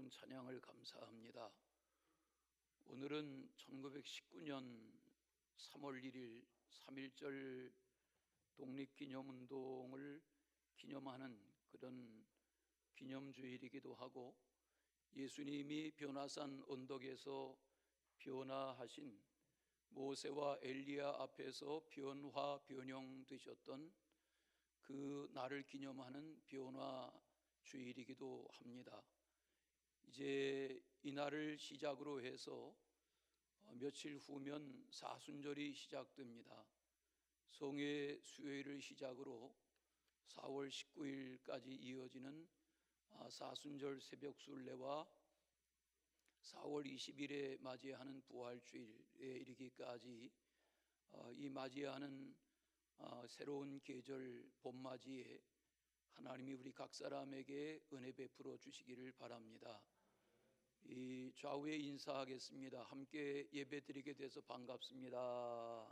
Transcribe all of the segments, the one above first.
은혜로운 찬양을 감사합니다. 오늘은 1919년 3월 1일 3.1절 독립기념운동을 기념하는 그런 기념주일이기도 하고, 예수님이 변화산 언덕에서 변화하신 모세와 엘리야 앞에서 변화 변형되셨던 그 날을 기념하는 변화주일이기도 합니다. 이제 이 날을 시작으로 해서 며칠 후면 사순절이 시작됩니다. 성회 수요일을 시작으로 4월 19일까지 이어지는 사순절 새벽 순례와 4월 20일에 맞이하는 부활주일에 이르기까지 이 맞이하는 새로운 계절 봄맞이에 하나님이 우리 각 사람에게 은혜 베풀어 주시기를 바랍니다. 이 좌우에 인사하겠습니다. 함께 예배 드리게 돼서 반갑습니다.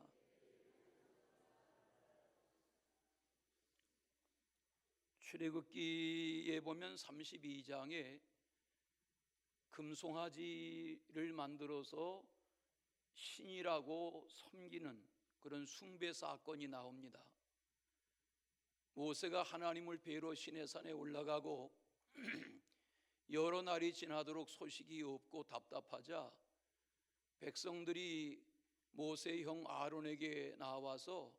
출애굽기에 보면 32장에 금송아지를 만들어서 신이라고 섬기는 그런 숭배 사건이 나옵니다. 모세가 하나님을 뵈러 시내산에 올라가고 여러 날이 지나도록 소식이 없고 답답하자 백성들이 모세의 형 아론에게 나와서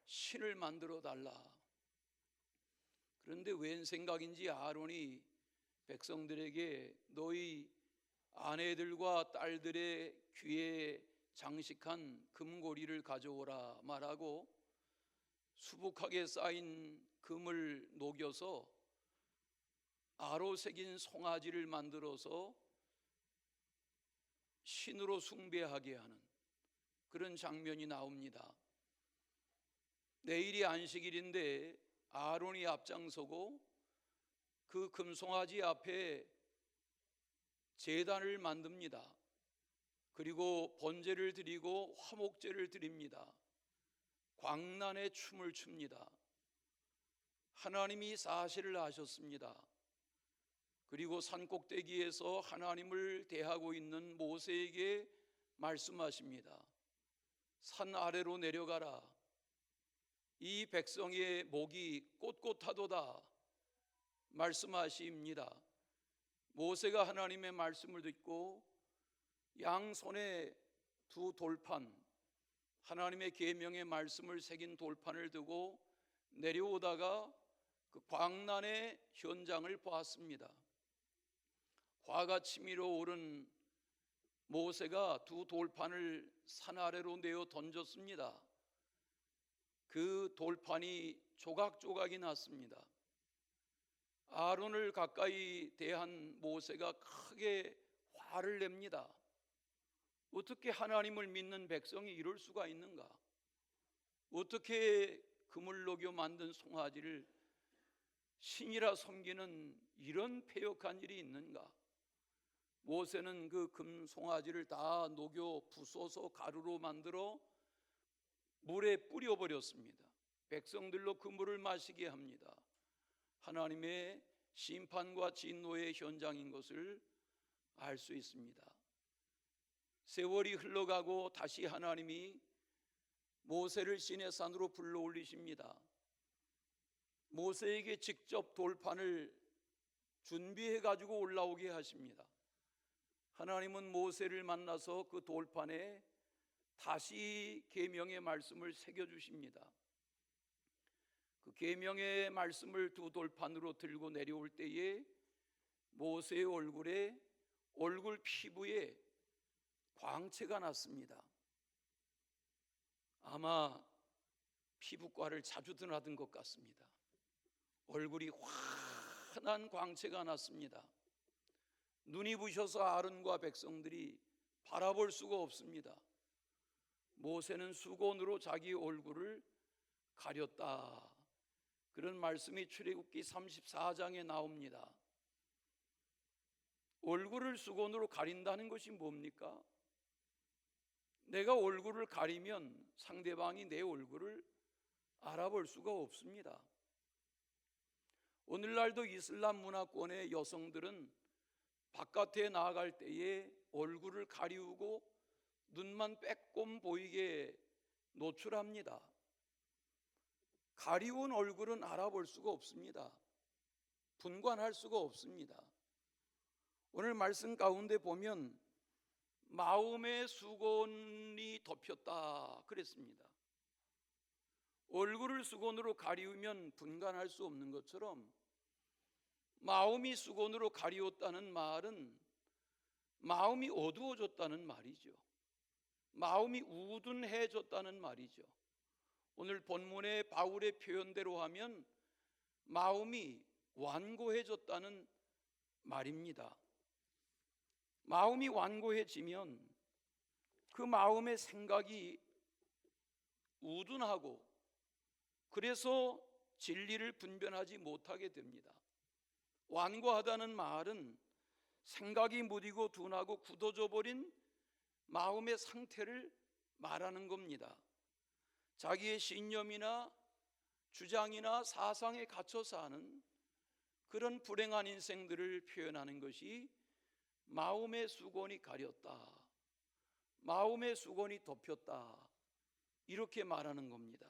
신을 만들어 달라. 그런데 웬 생각인지 아론이 백성들에게 너희 아내들과 딸들의 귀에 장식한 금고리를 가져오라 말하고 수북하게 쌓인 금을 녹여서 아로 새긴 송아지를 만들어서 신으로 숭배하게 하는 그런 장면이 나옵니다. 내일이 안식일인데 아론이 앞장서고 그 금송아지 앞에 제단을 만듭니다. 그리고 번제를 드리고 화목제를 드립니다. 광란의 춤을 춥니다. 하나님이 사실을 아셨습니다. 그리고 산꼭대기에서 하나님을 대하고 있는 모세에게 말씀하십니다. 산 아래로 내려가라. 이 백성의 목이 꼿꼿하도다 말씀하십니다. 모세가 하나님의 말씀을 듣고 양손에 두 돌판, 하나님의 계명의 말씀을 새긴 돌판을 두고 내려오다가 그 광란의 현장을 보았습니다. 화가 치밀어 오른 모세가 두 돌판을 산 아래로 내어 던졌습니다. 그 돌판이 조각조각이 났습니다. 아론을 가까이 대한 모세가 크게 화를 냅니다. 어떻게 하나님을 믿는 백성이 이럴 수가 있는가? 어떻게 금을 녹여 만든 송아지를 신이라 섬기는 이런 패역한 일이 있는가? 모세는 그 금송아지를 다 녹여 부숴서 가루로 만들어 물에 뿌려버렸습니다. 백성들로 그 물을 마시게 합니다. 하나님의 심판과 진노의 현장인 것을 알 수 있습니다. 세월이 흘러가고 다시 하나님이 모세를 시내산으로 불러 올리십니다. 모세에게 직접 돌판을 준비해 가지고 올라오게 하십니다. 하나님은 모세를 만나서 그 돌판에 다시 계명의 말씀을 새겨주십니다. 그 계명의 말씀을 두 돌판으로 들고 내려올 때에 모세의 얼굴 피부에 광채가 났습니다. 아마 피부과를 자주 드나든 것 같습니다. 얼굴이 환한 광채가 났습니다. 눈이 부셔서 아론과 백성들이 바라볼 수가 없습니다. 모세는 수건으로 자기 얼굴을 가렸다. 그런 말씀이 출애굽기 34장에 나옵니다. 얼굴을 수건으로 가린다는 것이 뭡니까? 내가 얼굴을 가리면 상대방이 내 얼굴을 알아볼 수가 없습니다. 오늘날도 이슬람 문화권의 여성들은 바깥에 나아갈 때에 얼굴을 가리우고 눈만 빼꼼 보이게 노출합니다. 가리운 얼굴은 알아볼 수가 없습니다. 분간할 수가 없습니다. 오늘 말씀 가운데 보면 마음의 수건이 덮였다 그랬습니다. 얼굴을 수건으로 가리우면 분간할 수 없는 것처럼 마음이 수건으로 가리웠다는 말은 마음이 어두워졌다는 말이죠. 마음이 우둔해졌다는 말이죠. 오늘 본문의 바울의 표현대로 하면 마음이 완고해졌다는 말입니다. 마음이 완고해지면 그 마음의 생각이 우둔하고 그래서 진리를 분별하지 못하게 됩니다. 완고하다는 말은 생각이 무디고 둔하고 굳어져 버린 마음의 상태를 말하는 겁니다. 자기의 신념이나 주장이나 사상에 갇혀 사는 그런 불행한 인생들을 표현하는 것이 마음의 수건이 가렸다, 마음의 수건이 덮였다, 이렇게 말하는 겁니다.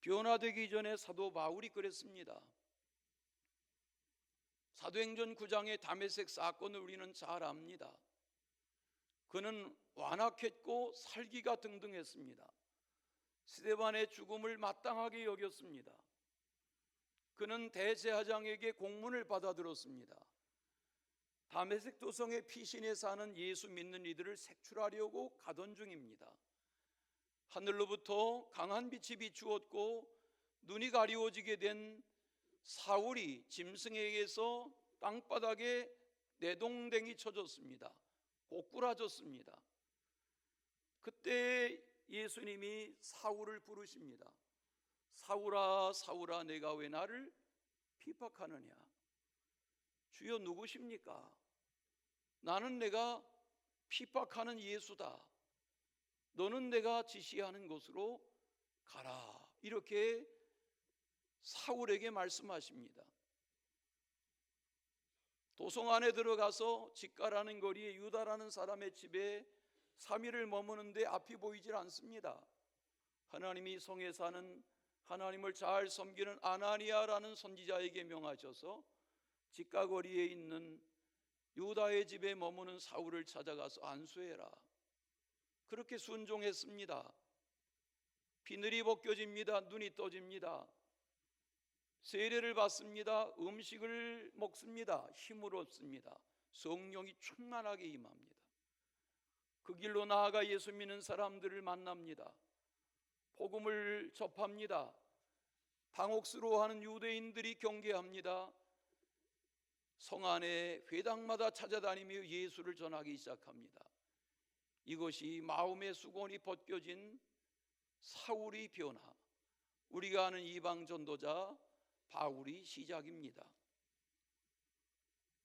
변화되기 전에 사도 바울이 그랬습니다. 사도행전 9장의 다메섹 사건을 우리는 잘 압니다. 그는 완악했고 살기가 등등했습니다. 스데반의 죽음을 마땅하게 여겼습니다. 그는 대제사장에게 공문을 받아들었습니다. 다메섹 도성의 피신에 사는 예수 믿는 이들을 색출하려고 가던 중입니다. 하늘로부터 강한 빛이 비추었고 눈이 가리워지게 된 사울이 짐승에게서 땅바닥에 내동댕이 쳐졌습니다. 고꾸라졌습니다. 그때 예수님이 사울을 부르십니다. 사울아 사울아 내가 왜 나를 핍박하느냐? 주여 누구십니까? 나는 내가 핍박하는 예수다. 너는 내가 지시하는 곳으로 가라. 이렇게 사울에게 말씀하십니다. 도성 안에 들어가서 직가라는 거리에 유다라는 사람의 집에 3일을 머무는데 앞이 보이질 않습니다. 하나님이 성에 사는 하나님을 잘 섬기는 아나니아라는 선지자에게 명하셔서 직가거리에 있는 유다의 집에 머무는 사울을 찾아가서 안수해라. 그렇게 순종했습니다. 비늘이 벗겨집니다. 눈이 떠집니다. 세례를 받습니다. 음식을 먹습니다. 힘을 얻습니다. 성령이 충만하게 임합니다. 그 길로 나아가 예수 믿는 사람들을 만납니다. 복음을 접합니다. 당혹스러워하는 유대인들이 경계합니다. 성 안에 회당마다 찾아다니며 예수를 전하기 시작합니다. 이것이 마음의 수건이 벗겨진 사울의 변화, 우리가 아는 이방 전도자 바울이 시작입니다.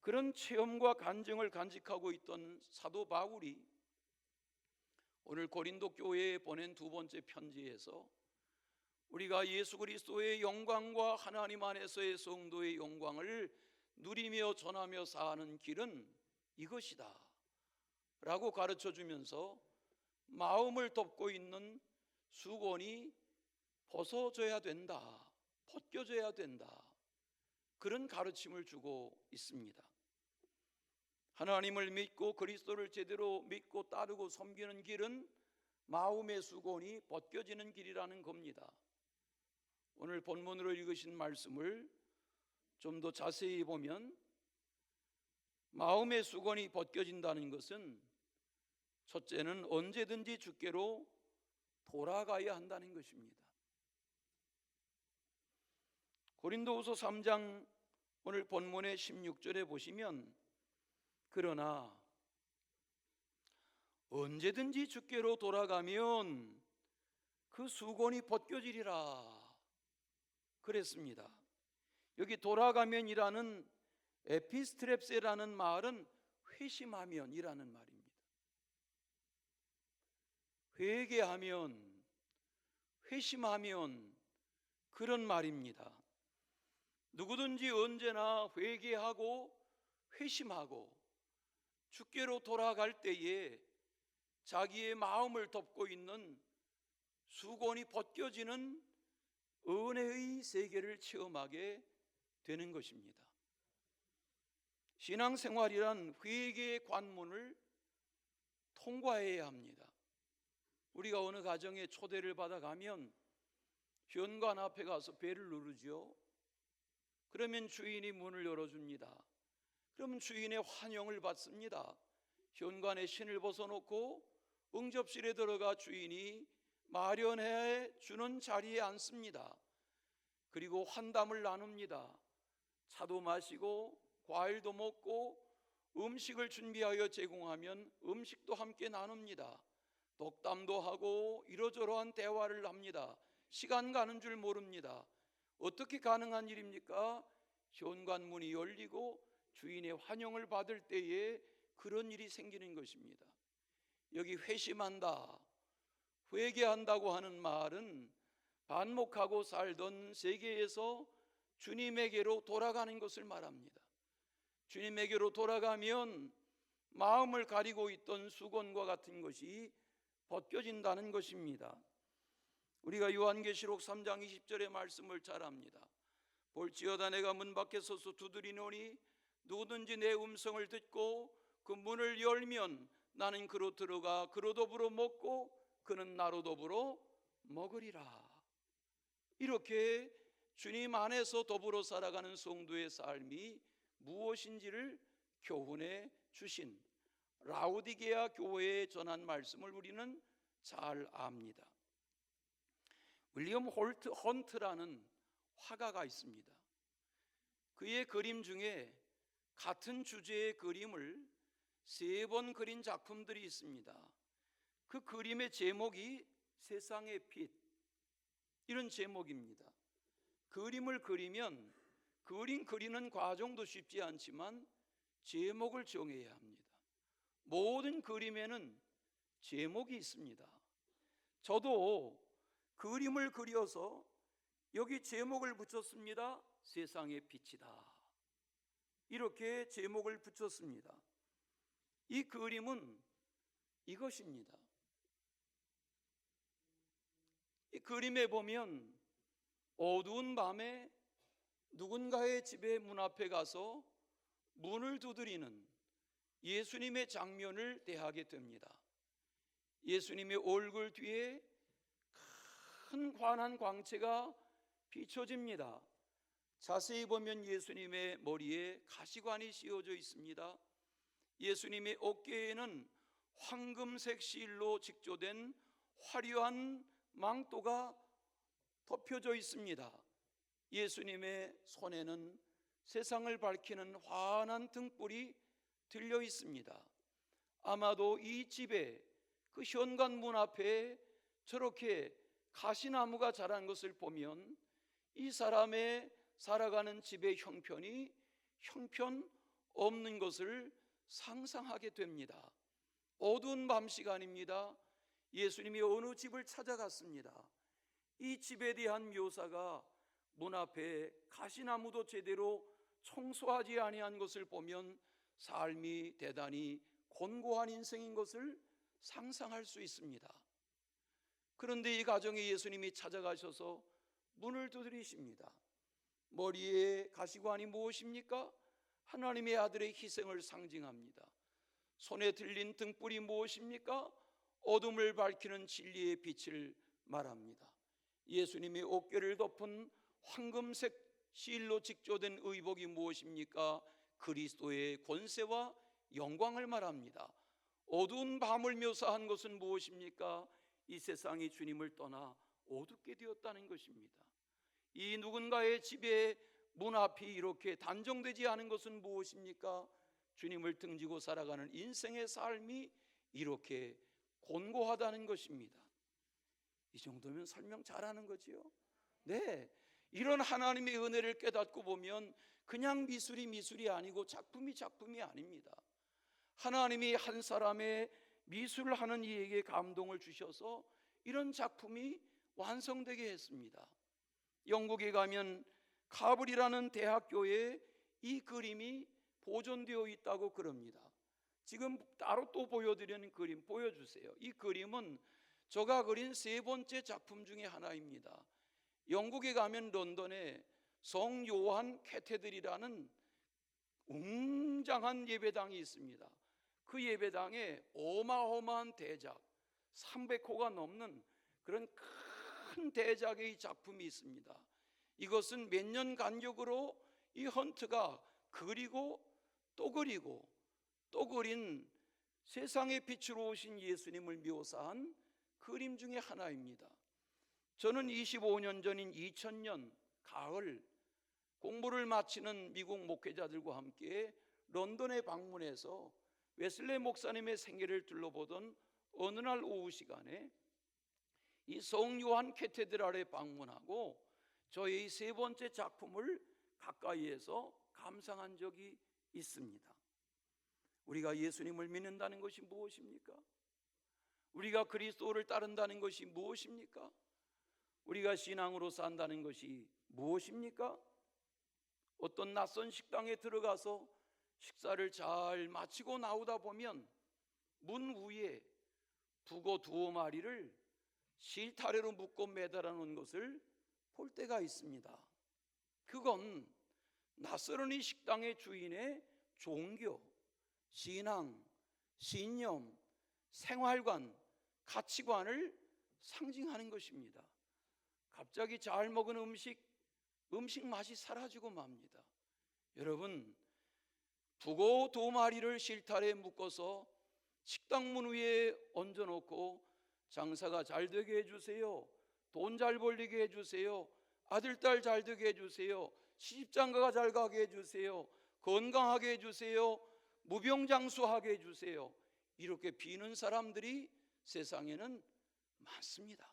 그런 체험과 간증을 간직하고 있던 사도 바울이 오늘 고린도 교회에 보낸 두 번째 편지에서 우리가 예수 그리스도의 영광과 하나님 안에서의 성도의 영광을 누리며 전하며 사는 길은 이것이다 라고 가르쳐 주면서 마음을 덮고 있는 수건이 벗어져야 된다, 벗겨져야 된다, 그런 가르침을 주고 있습니다. 하나님을 믿고 그리스도를 제대로 믿고 따르고 섬기는 길은 마음의 수건이 벗겨지는 길이라는 겁니다. 오늘 본문으로 읽으신 말씀을 좀 더 자세히 보면 마음의 수건이 벗겨진다는 것은 첫째는 언제든지 주께로 돌아가야 한다는 것입니다. 고린도후서 3장 오늘 본문의 16절에 보시면 그러나 언제든지 주께로 돌아가면 그 수건이 벗겨지리라 그랬습니다. 여기 돌아가면이라는 에피스트랩세라는 말은 회심하면이라는 말입니다. 회개하면, 회심하면 그런 말입니다. 누구든지 언제나 회개하고 회심하고 주께로 돌아갈 때에 자기의 마음을 덮고 있는 수건이 벗겨지는 은혜의 세계를 체험하게 되는 것입니다. 신앙생활이란 회개의 관문을 통과해야 합니다. 우리가 어느 가정에 초대를 받아가면 현관 앞에 가서 벨을 누르죠. 그러면 주인이 문을 열어줍니다. 그러면 주인의 환영을 받습니다. 현관에 신을 벗어놓고 응접실에 들어가 주인이 마련해 주는 자리에 앉습니다. 그리고 환담을 나눕니다. 차도 마시고 과일도 먹고 음식을 준비하여 제공하면 음식도 함께 나눕니다. 독담도 하고 이러저러한 대화를 합니다. 시간 가는 줄 모릅니다. 어떻게 가능한 일입니까? 현관문이 열리고 주인의 환영을 받을 때에 그런 일이 생기는 것입니다. 여기 회심한다, 회개한다고 하는 말은 반목하고 살던 세계에서 주님에게로 돌아가는 것을 말합니다. 주님에게로 돌아가면 마음을 가리고 있던 수건과 같은 것이 벗겨진다는 것입니다. 우리가 요한계시록 3장 20절의 말씀을 잘 압니다. 볼지어다 내가 문 밖에 서서 두드리노니 누구든지 내 음성을 듣고 그 문을 열면 나는 그로 들어가 그로 더불어 먹고 그는 나로 더불어 먹으리라. 이렇게 주님 안에서 더불어 살아가는 성도의 삶이 무엇인지를 교훈해 주신 라우디게아 교회에 전한 말씀을 우리는 잘 압니다. 윌리엄 헌트라는 화가가 있습니다. 그의 그림 중에 같은 주제의 그림을 3번 그린 작품들이 있습니다. 그 그림의 제목이 세상의 빛, 이런 제목입니다. 그림을 그리면 그림 그리는 과정도 쉽지 않지만 제목을 정해야 합니다. 모든 그림에는 제목이 있습니다. 저도 그림을 그려서 여기 제목을 붙였습니다. 세상의 빛이다. 이렇게 제목을 붙였습니다. 이 그림은 이것입니다. 이 그림에 보면 어두운 밤에 누군가의 집의 문 앞에 가서 문을 두드리는 예수님의 장면을 대하게 됩니다. 예수님의 얼굴 뒤에 큰 환한 광채가 비춰집니다. 자세히 보면 예수님의 머리에 가시관이 씌워져 있습니다. 예수님의 어깨에는 황금색 실로 직조된 화려한 망토가 덮여져 있습니다. 예수님의 손에는 세상을 밝히는 환한 등불이 들려 있습니다. 아마도 이 집에 그 현관 문 앞에 저렇게 가시나무가 자란 것을 보면 이 사람의 살아가는 집의 형편이 형편없는 것을 상상하게 됩니다. 어두운 밤 시간입니다. 예수님이 어느 집을 찾아갔습니다. 이 집에 대한 묘사가 문 앞에 가시나무도 제대로 청소하지 아니한 것을 보면 삶이 대단히 곤고한 인생인 것을 상상할 수 있습니다. 그런데 이 가정에 예수님이 찾아가셔서 문을 두드리십니다. 머리에 가시관이 무엇입니까? 하나님의 아들의 희생을 상징합니다. 손에 들린 등불이 무엇입니까? 어둠을 밝히는 진리의 빛을 말합니다. 예수님의 어깨를 덮은 황금색 실로 직조된 의복이 무엇입니까? 그리스도의 권세와 영광을 말합니다. 어두운 밤을 묘사한 것은 무엇입니까? 이 세상이 주님을 떠나 어둡게 되었다는 것입니다. 이 누군가의 집의 문 앞이 이렇게 단정되지 않은 것은 무엇입니까? 주님을 등지고 살아가는 인생의 삶이 이렇게 곤고하다는 것입니다. 이 정도면 설명 잘하는 거지요? 네, 이런 하나님의 은혜를 깨닫고 보면 그냥 미술이 아니고 작품이 아닙니다. 하나님이 한 사람의 미술을 하는 이에게 감동을 주셔서 이런 작품이 완성되게 했습니다. 영국에 가면 카블이라는 대학교에 이 그림이 보존되어 있다고 그럽니다. 지금 따로 또 보여드리는 그림 보여주세요. 이 그림은 제가 그린 세 번째 작품 중에 하나입니다. 영국에 가면 런던에 성 요한 캐테드리라는 웅장한 예배당이 있습니다. 그 예배당에 어마어마한 대작 300호가 넘는 그런 큰 대작의 작품이 있습니다. 이것은 몇 년 간격으로 이 헌트가 그리고 또 그리고 또 그린 세상의 빛으로 오신 예수님을 묘사한 그림 중에 하나입니다. 저는 25년 전인 2000년 가을 공부를 마치는 미국 목회자들과 함께 런던에 방문해서 웨슬레 목사님의 생애를 둘러보던 어느 날 오후 시간에 이 성요한 캐테드랄에 방문하고 저의 세 번째 작품을 가까이에서 감상한 적이 있습니다. 우리가 예수님을 믿는다는 것이 무엇입니까? 우리가 그리스도를 따른다는 것이 무엇입니까? 우리가 신앙으로 산다는 것이 무엇입니까? 어떤 낯선 식당에 들어가서 식사를 잘 마치고 나오다 보면 문 위에 북어 2마리를 실타래로 묶고 매달아 놓은 것을 볼 때가 있습니다. 그건 낯설은 이 식당의 주인의 종교, 신앙, 신념, 생활관, 가치관을 상징하는 것입니다. 갑자기 잘 먹은 음식 맛이 사라지고 맙니다. 여러분, 북어 2마리를 실타래에 묶어서 식당 문 위에 얹어놓고 장사가 잘 되게 해주세요, 돈 잘 벌리게 해주세요, 아들 딸 잘 되게 해주세요, 시집장가가 잘 가게 해주세요, 건강하게 해주세요, 무병장수하게 해주세요, 이렇게 비는 사람들이 세상에는 많습니다.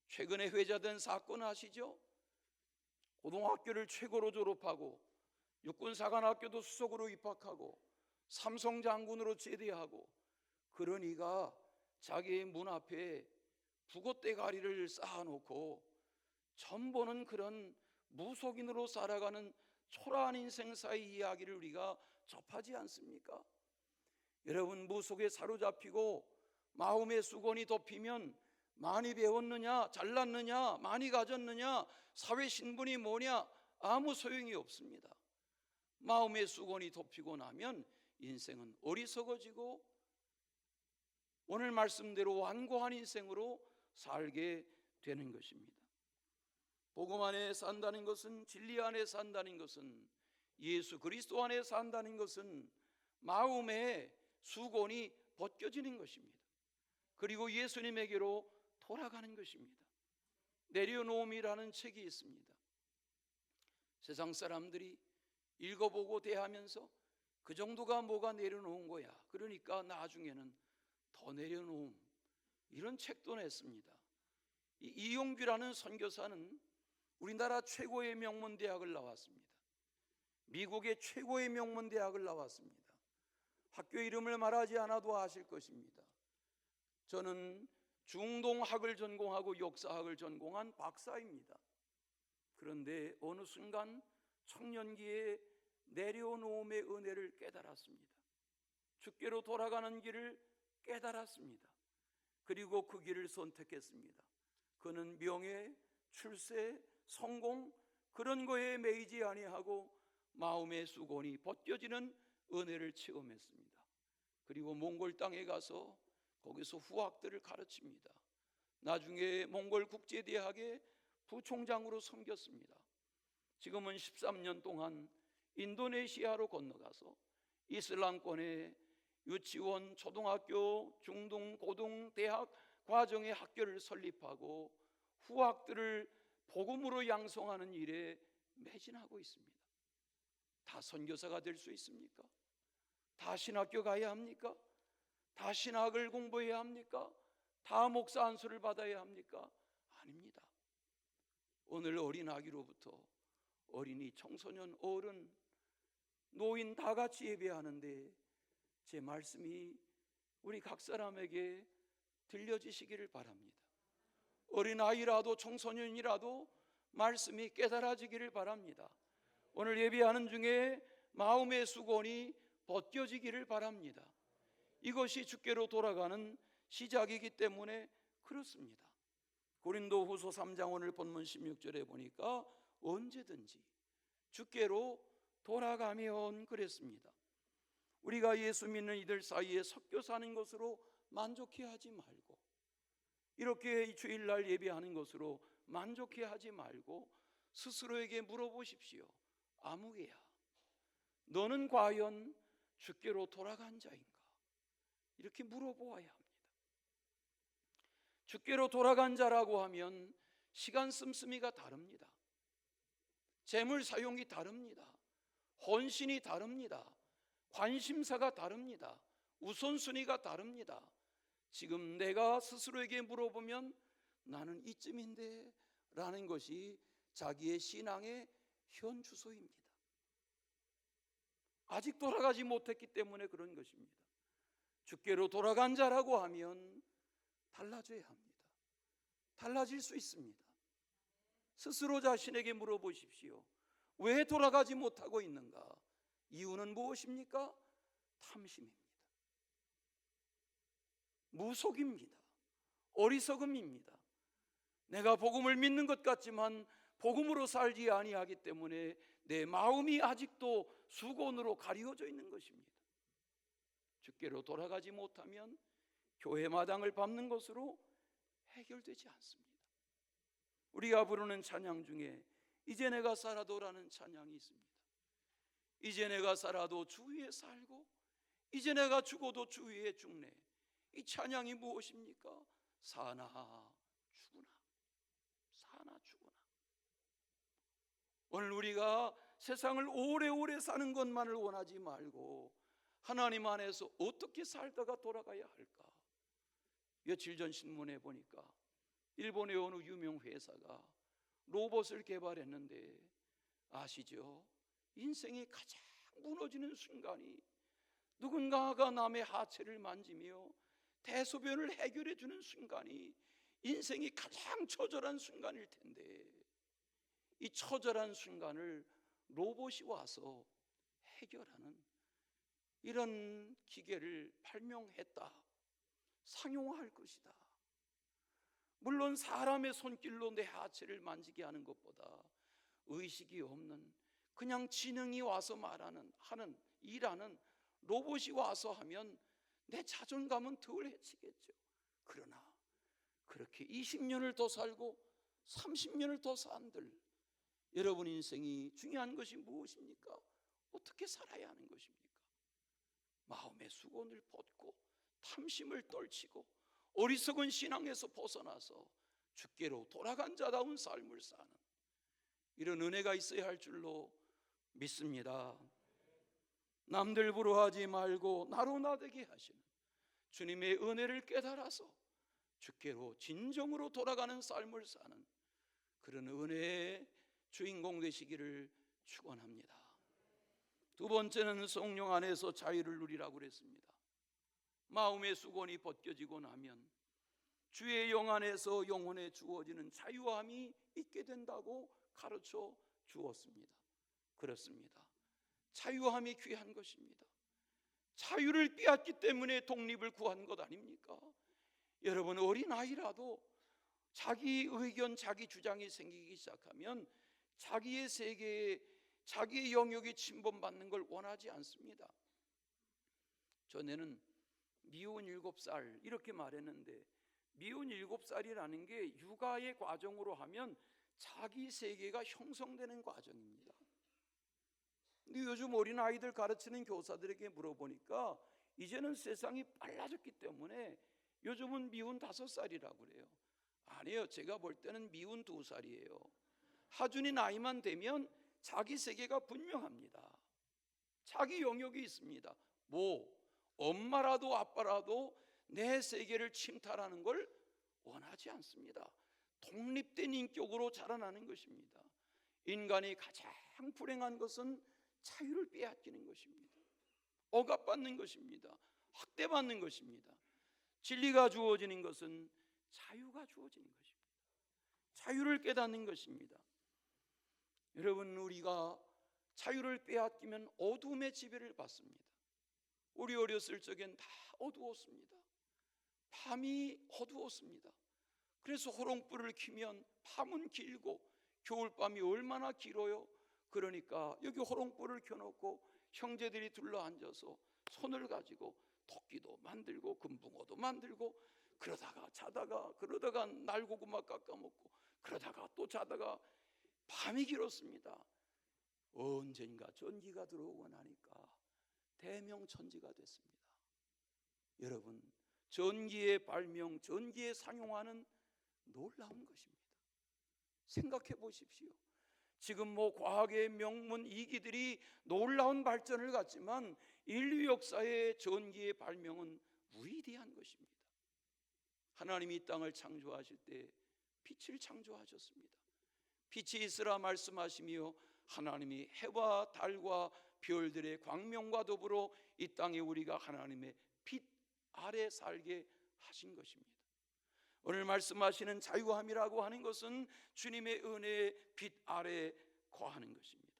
최근에 회자된 사건 아시죠? 고등학교를 최고로 졸업하고 육군사관학교도 수석으로 입학하고 삼성장군으로 제대하고 그런 이가 자기의 문 앞에 북어대가리를 쌓아놓고 전보는 그런 무속인으로 살아가는 초라한 인생사의 이야기를 우리가 접하지 않습니까? 여러분, 무속에 사로잡히고 마음의 수건이 덮이면 많이 배웠느냐, 잘났느냐, 많이 가졌느냐, 사회 신분이 뭐냐, 아무 소용이 없습니다. 마음의 수건이 덮이고 나면 인생은 어리석어지고 오늘 말씀대로 완고한 인생으로 살게 되는 것입니다. 복음 안에 산다는 것은, 진리 안에 산다는 것은, 예수 그리스도 안에 산다는 것은 마음의 수건이 벗겨지는 것입니다. 그리고 예수님에게로 돌아가는 것입니다. 내려놓음이라는 책이 있습니다. 세상 사람들이 읽어보고 대하면서 그 정도가 뭐가 내려놓은 거야, 그러니까 나중에는 더 내려놓음, 이런 책도 냈습니다. 이용규라는 선교사는 우리나라 최고의 명문대학을 나왔습니다. 미국의 최고의 명문대학을 나왔습니다. 학교 이름을 말하지 않아도 아실 것입니다. 저는 중동학을 전공하고 역사학을 전공한 박사입니다. 그런데 어느 순간 청년기에 내려놓음의 은혜를 깨달았습니다. 주께로 돌아가는 길을 깨달았습니다. 그리고 그 길을 선택했습니다. 그는 명예, 출세, 성공 그런 거에 매이지 아니하고 마음의 수건이 벗겨지는 은혜를 체험했습니다. 그리고 몽골 땅에 가서 거기서 후학들을 가르칩니다. 나중에 몽골 국제대학의 부총장으로 섬겼습니다. 지금은 13년 동안 인도네시아로 건너가서 이슬람권의 유치원, 초등학교, 중등, 고등, 대학 과정의 학교를 설립하고 후학들을 복음으로 양성하는 일에 매진하고 있습니다. 다 선교사가 될 수 있습니까? 다 신학교 가야 합니까? 다 신학을 공부해야 합니까? 다 목사 안수를 받아야 합니까? 아닙니다. 오늘 어린 아기로부터 어린이, 청소년, 어른, 노인 다 같이 예배하는데 제 말씀이 우리 각 사람에게 들려지시기를 바랍니다. 어린아이라도 청소년이라도 말씀이 깨달아지기를 바랍니다. 오늘 예배하는 중에 마음의 수건이 벗겨지기를 바랍니다. 이것이 주께로 돌아가는 시작이기 때문에 그렇습니다. 고린도후서 3장 오늘 본문 16절에 보니까 언제든지 주께로 돌아가면 그랬습니다. 우리가 예수 믿는 이들 사이에 섞여 사는 것으로 만족해하지 말고, 이렇게 주일날 예배하는 것으로 만족해하지 말고 스스로에게 물어보십시오. 아무개야, 너는 과연 주께로 돌아간 자인가? 이렇게 물어보아야 합니다. 주께로 돌아간 자라고 하면 시간 씀씀이가 다릅니다. 재물 사용이 다릅니다. 헌신이 다릅니다. 관심사가 다릅니다. 우선순위가 다릅니다. 지금 내가 스스로에게 물어보면 나는 이쯤인데 라는 것이 자기의 신앙의 현 주소입니다. 아직 돌아가지 못했기 때문에 그런 것입니다. 주께로 돌아간 자라고 하면 달라져야 합니다. 달라질 수 있습니다. 스스로 자신에게 물어보십시오. 왜 돌아가지 못하고 있는가? 이유는 무엇입니까? 탐심입니다. 무속입니다. 어리석음입니다. 내가 복음을 믿는 것 같지만 복음으로 살지 아니하기 때문에 내 마음이 아직도 수건으로 가리워져 있는 것입니다. 주께로 돌아가지 못하면 교회 마당을 밟는 것으로 해결되지 않습니다. 우리가 부르는 찬양 중에 이제 내가 살아도라는 찬양이 있습니다. 이제 내가 살아도 주 위에 살고 이제 내가 죽어도 주 위에 죽네. 이 찬양이 무엇입니까? 사나 죽으나, 사나 죽으나. 오늘 우리가 세상을 오래오래 사는 것만을 원하지 말고 하나님 안에서 어떻게 살다가 돌아가야 할까? 며칠 전 신문에 보니까 일본의 어느 유명 회사가 로봇을 개발했는데 아시죠? 인생이 가장 무너지는 순간이 누군가가 남의 하체를 만지며 대소변을 해결해 주는 순간이 인생이 가장 처절한 순간일 텐데, 이 처절한 순간을 로봇이 와서 해결하는 이런 기계를 발명했다. 상용화할 것이다. 물론 사람의 손길로 내 하체를 만지게 하는 것보다 의식이 없는 그냥 지능이 와서 일하는 로봇이 와서 하면 내 자존감은 덜 해치겠죠. 그러나 그렇게 20년을 더 살고 30년을 더 산들 여러분 인생이 중요한 것이 무엇입니까? 어떻게 살아야 하는 것입니까? 마음의 수건을 벗고 탐심을 떨치고 어리석은 신앙에서 벗어나서 주께로 돌아간 자다운 삶을 사는 이런 은혜가 있어야 할 줄로 믿습니다. 남들 부러워하지 말고 나로 나되게 하시는 주님의 은혜를 깨달아서 주께로 진정으로 돌아가는 삶을 사는 그런 은혜의 주인공 되시기를 축원합니다. 두 번째는 성령 안에서 자유를 누리라고 그랬습니다. 마음의 수건이 벗겨지고 나면 주의 영 안에서 영혼에 주어지는 자유함이 있게 된다고 가르쳐 주었습니다. 그렇습니다. 자유함이 귀한 것입니다. 자유를 빼앗기 때문에 독립을 구한 것 아닙니까? 여러분 어린아이라도 자기 의견, 자기 주장이 생기기 시작하면 자기의 세계에 자기의 영역이 침범받는 걸 원하지 않습니다. 전에는 미운 7살 이렇게 말했는데 미운 7살이라는 게 육아의 과정으로 하면 자기 세계가 형성되는 과정입니다. 근데 요즘 어린아이들 가르치는 교사들에게 물어보니까 이제는 세상이 빨라졌기 때문에 요즘은 미운 5살이라고 그래요. 아니에요. 제가 볼 때는 미운 2살이에요. 하준이 나이만 되면 자기 세계가 분명합니다. 자기 영역이 있습니다. 엄마라도 아빠라도 내 세계를 침탈하는 걸 원하지 않습니다. 독립된 인격으로 자라나는 것입니다. 인간이 가장 불행한 것은 자유를 빼앗기는 것입니다. 억압받는 것입니다. 학대받는 것입니다. 진리가 주어지는 것은 자유가 주어지는 것입니다. 자유를 깨닫는 것입니다. 여러분 우리가 자유를 빼앗기면 어둠의 지배를 받습니다. 우리 어렸을 적엔 다 어두웠습니다. 밤이 어두웠습니다. 그래서 호롱불을 켜면 밤은 길고 겨울밤이 얼마나 길어요. 그러니까 여기 호롱불을 켜놓고 형제들이 둘러앉아서 손을 가지고 토끼도 만들고 금붕어도 만들고 그러다가 자다가 그러다가 날고구마 깎아먹고 그러다가 또 자다가 밤이 길었습니다. 언젠가 전기가 들어오고 나니까 대명천지가 됐습니다. 여러분, 전기의 발명, 전기의 상용화는 놀라운 것입니다. 생각해 보십시오. 지금 과학의 명문 이기들이 놀라운 발전을 갖지만 인류 역사의 전기의 발명은 위대한 것입니다. 하나님이 이 땅을 창조하실 때 빛을 창조하셨습니다. 빛이 있으라 말씀하시며 하나님이 해와 달과 별들의 광명과 더불어 이 땅에 우리가 하나님의 빛 아래 살게 하신 것입니다. 오늘 말씀하시는 자유함이라고 하는 것은 주님의 은혜의 빛 아래 거하는 것입니다.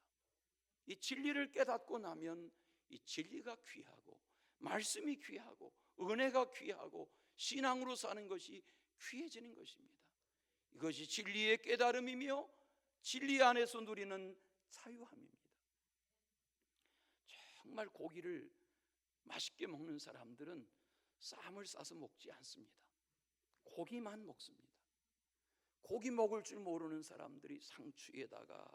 이 진리를 깨닫고 나면 이 진리가 귀하고 말씀이 귀하고 은혜가 귀하고 신앙으로 사는 것이 귀해지는 것입니다. 이것이 진리의 깨달음이며 진리 안에서 누리는 자유함입니다. 정말 고기를 맛있게 먹는 사람들은 쌈을 싸서 먹지 않습니다. 고기만 먹습니다. 고기 먹을 줄 모르는 사람들이 상추에다가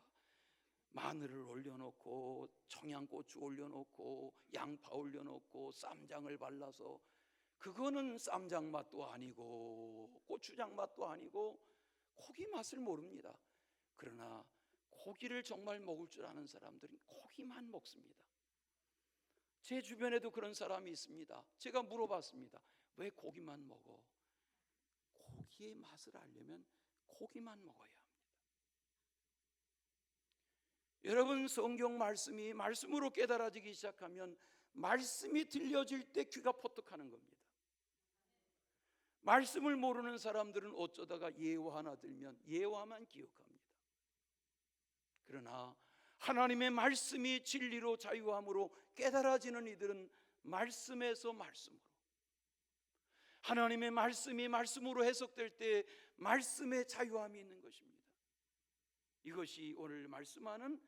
마늘을 올려놓고 청양고추 올려놓고 양파 올려놓고 쌈장을 발라서, 그거는 쌈장 맛도 아니고 고추장 맛도 아니고 고기 맛을 모릅니다. 그러나 고기를 정말 먹을 줄 아는 사람들은 고기만 먹습니다. 제 주변에도 그런 사람이 있습니다. 제가 물어봤습니다. 왜 고기만 먹어? 고기의 맛을 알려면 고기만 먹어야 합니다. 여러분, 성경 말씀이 말씀으로 깨달아지기 시작하면 말씀이 들려질 때 귀가 포떡하는 겁니다. 말씀을 모르는 사람들은 어쩌다가 예화 하나 들면 예화만 기억합니다. 그러나 하나님의 말씀이 진리로 자유함으로 깨달아지는 이들은 말씀에서 말씀으로, 하나님의 말씀이 말씀으로 해석될 때 말씀의 자유함이 있는 것입니다. 이것이 오늘 말씀하는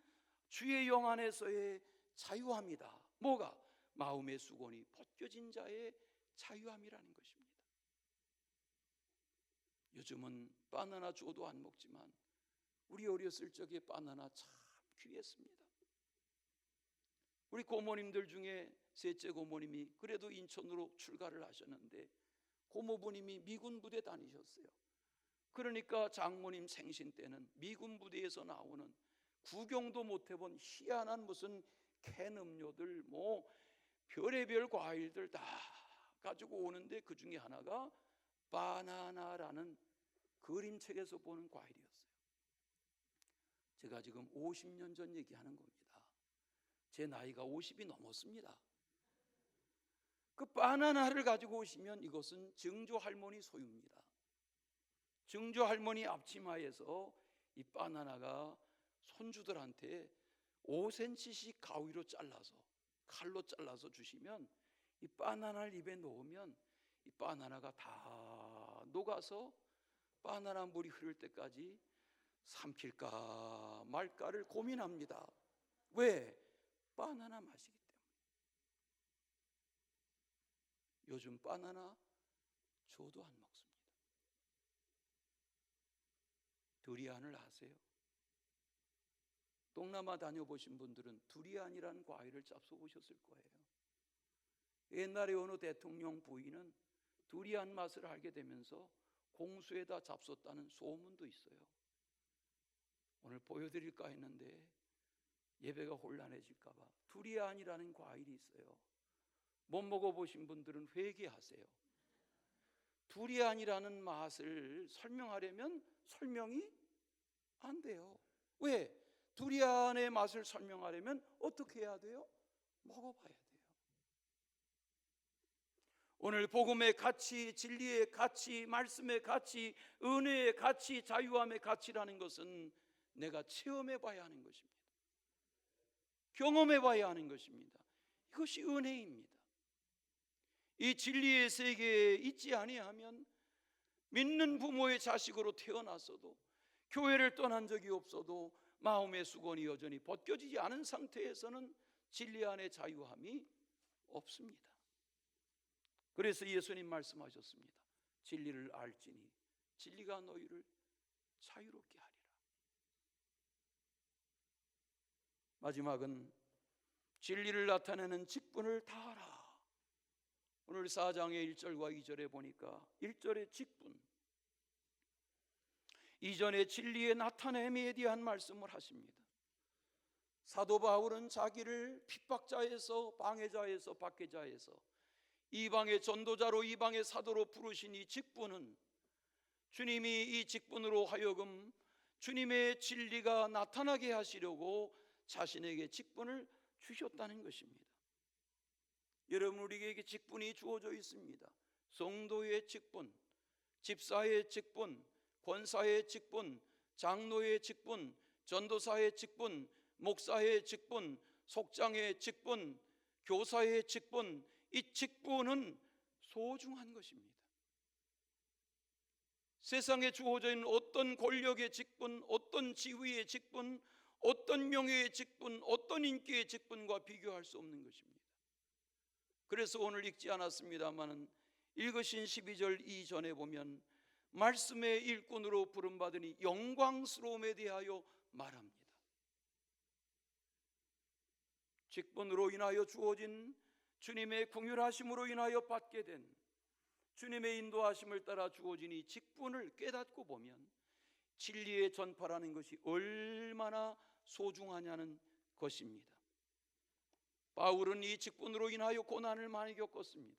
주의 영 안에서의 자유함이다. 뭐가? 마음의 수건이 벗겨진 자의 자유함이라는 것입니다. 요즘은 바나나 줘도 안 먹지만 우리 어렸을 적에 바나나 참 귀했습니다. 우리 고모님들 중에 셋째 고모님이 그래도 인천으로 출가를 하셨는데 고모부님이 미군 부대 다니셨어요. 그러니까 장모님 생신 때는 미군 부대에서 나오는 구경도 못 해본 희한한 무슨 캔 음료들, 별의별 과일들 다 가지고 오는데 그 중에 하나가 바나나라는 그림책에서 보는 과일이었어요. 제가 지금 50년 전 얘기하는 겁니다. 제 나이가 50이 넘었습니다. 그 바나나를 가지고 오시면 이것은 증조 할머니 소유입니다. 증조 할머니 앞치마에서 이 바나나가 손주들한테 5cm씩 가위로 잘라서, 칼로 잘라서 주시면 이 바나나를 입에 넣으면 이 바나나가 다 녹아서 바나나 물이 흐를 때까지 삼킬까 말까를 고민합니다. 왜? 바나나 맛이기 때문에. 요즘 바나나 줘도 안 먹습니다. 두리안을 아세요? 동남아 다녀보신 분들은 두리안이라는 과일을 잡숴보셨을 거예요. 옛날에 어느 대통령 부인은 두리안 맛을 알게 되면서 공수에다 잡섰다는 소문도 있어요. 오늘 보여드릴까 했는데 예배가 혼란해질까 봐. 두리안이라는 과일이 있어요. 못 먹어보신 분들은 회개하세요. 두리안이라는 맛을 설명하려면 설명이 안 돼요. 왜? 두리안의 맛을 설명하려면 어떻게 해야 돼요? 먹어봐야 돼요. 오늘 복음의 가치, 진리의 가치, 말씀의 가치, 은혜의 가치, 자유함의 가치라는 것은 내가 체험해 봐야 하는 것입니다. 경험해 봐야 하는 것입니다. 이것이 은혜입니다. 이 진리의 세계에 있지 아니하면 믿는 부모의 자식으로 태어났어도 교회를 떠난 적이 없어도 마음의 수건이 여전히 벗겨지지 않은 상태에서는 진리 안에 자유함이 없습니다. 그래서 예수님 말씀하셨습니다. 진리를 알지니 진리가 너희를 자유롭게 하리라. 마지막은 진리를 나타내는 직분을 다하라. 오늘 4장의 1절과 2절에 보니까 1절의 직분, 이전에 진리의 나타냄에 대한 말씀을 하십니다. 사도 바울은 자기를 핍박자에서 방해자에서 박해자에서 이방의 전도자로 이방의 사도로 부르신 이 직분은 주님이 이 직분으로 하여금 주님의 진리가 나타나게 하시려고 자신에게 직분을 주셨다는 것입니다. 여러분, 우리에게 직분이 주어져 있습니다. 성도의 직분, 집사의 직분, 권사의 직분, 장로의 직분, 전도사의 직분, 목사의 직분, 속장의 직분, 교사의 직분, 이 직분은 소중한 것입니다. 세상에 주어져 있는 어떤 권력의 직분, 어떤 지위의 직분, 어떤 명예의 직분, 어떤 인기의 직분과 비교할 수 없는 것입니다. 그래서 오늘 읽지 않았습니다만 읽으신 12절 이전에 보면 말씀의 일꾼으로 부름받으니 영광스러움에 대하여 말합니다. 직분으로 인하여 주어진 주님의 긍휼하심으로 인하여 받게 된 주님의 인도하심을 따라 주어진 이 직분을 깨닫고 보면 진리의 전파라는 것이 얼마나 소중하냐는 것입니다. 바울은 이 직분으로 인하여 고난을 많이 겪었습니다.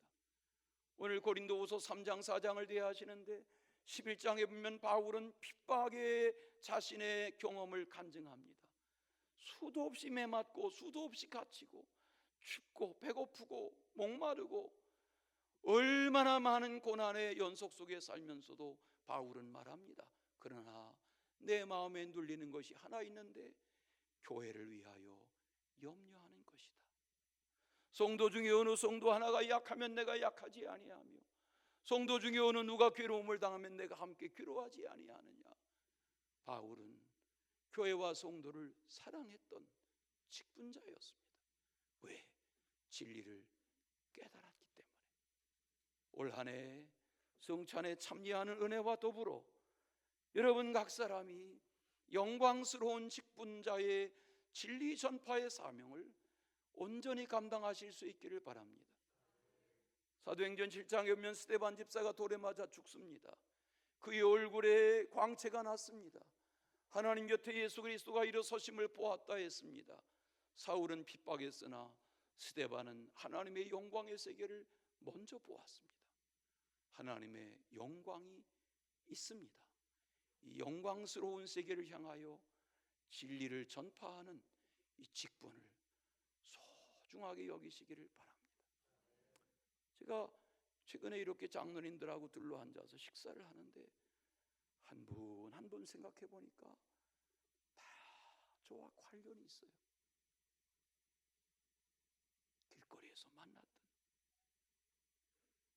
오늘 고린도후서 3장 4장을 대하시는데 11장에 보면 바울은 핍박에 자신의 경험을 간증합니다. 수도 없이 매맞고 수도 없이 갇히고 춥고 배고프고 목마르고 얼마나 많은 고난의 연속 속에 살면서도 바울은 말합니다. 그러나 내 마음에 눌리는 것이 하나 있는데 교회를 위하여 염려하는 것이다. 성도 중에 어느 성도 하나가 약하면 내가 약하지 아니하며 성도 중에 어느 누가 괴로움을 당하면 내가 함께 괴로워하지 아니하느냐. 바울은 교회와 성도를 사랑했던 직분자였습니다. 왜? 진리를 깨달았기 때문에. 올 한 해 성찬에 참여하는 은혜와 더불어 여러분 각 사람이 영광스러운 직분자의 진리 전파의 사명을 온전히 감당하실 수 있기를 바랍니다. 사도행전 7장에 보면 스데반 집사가 돌에 맞아 죽습니다. 그의 얼굴에 광채가 났습니다. 하나님 곁에 예수 그리스도가 일어서심을 보았다 했습니다. 사울은 핍박했으나 스데반은 하나님의 영광의 세계를 먼저 보았습니다. 하나님의 영광이 있습니다. 이 영광스러운 세계를 향하여 진리를 전파하는 이 직분을 소중하게 여기시기를 바랍니다. 제가 최근에 이렇게 장로님들하고 둘러 앉아서 식사를 하는데 한 분 한 분 생각해 보니까 다 저와 관련이 있어요. 길거리에서 만났던,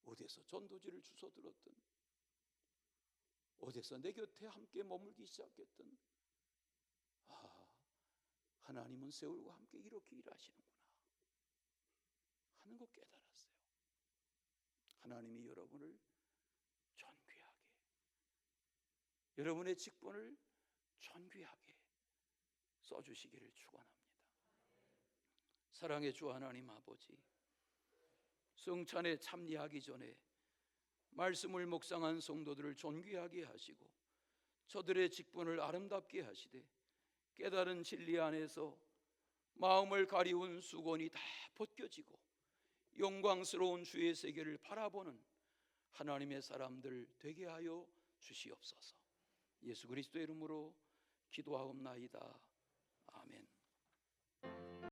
어디에서 전도지를 주워 들었던, 어디에서 내 곁에 함께 머물기 시작했던, 하나님은 세월과 함께 이렇게 일하시는구나 하는 거 깨달았어요. 하나님이 여러분을 존귀하게, 여러분의 직분을 존귀하게 써주시기를 축원합니다. 사랑의 주 하나님 아버지, 성찬에 참여하기 전에 말씀을 묵상한 성도들을 존귀하게 하시고 저들의 직분을 아름답게 하시되 깨달은 진리 안에서 마음을 가리운 수건이 다 벗겨지고 영광스러운 주의 세계를 바라보는 하나님의 사람들 되게 하여 주시옵소서. 예수 그리스도의 이름으로 기도하옵나이다. 아멘.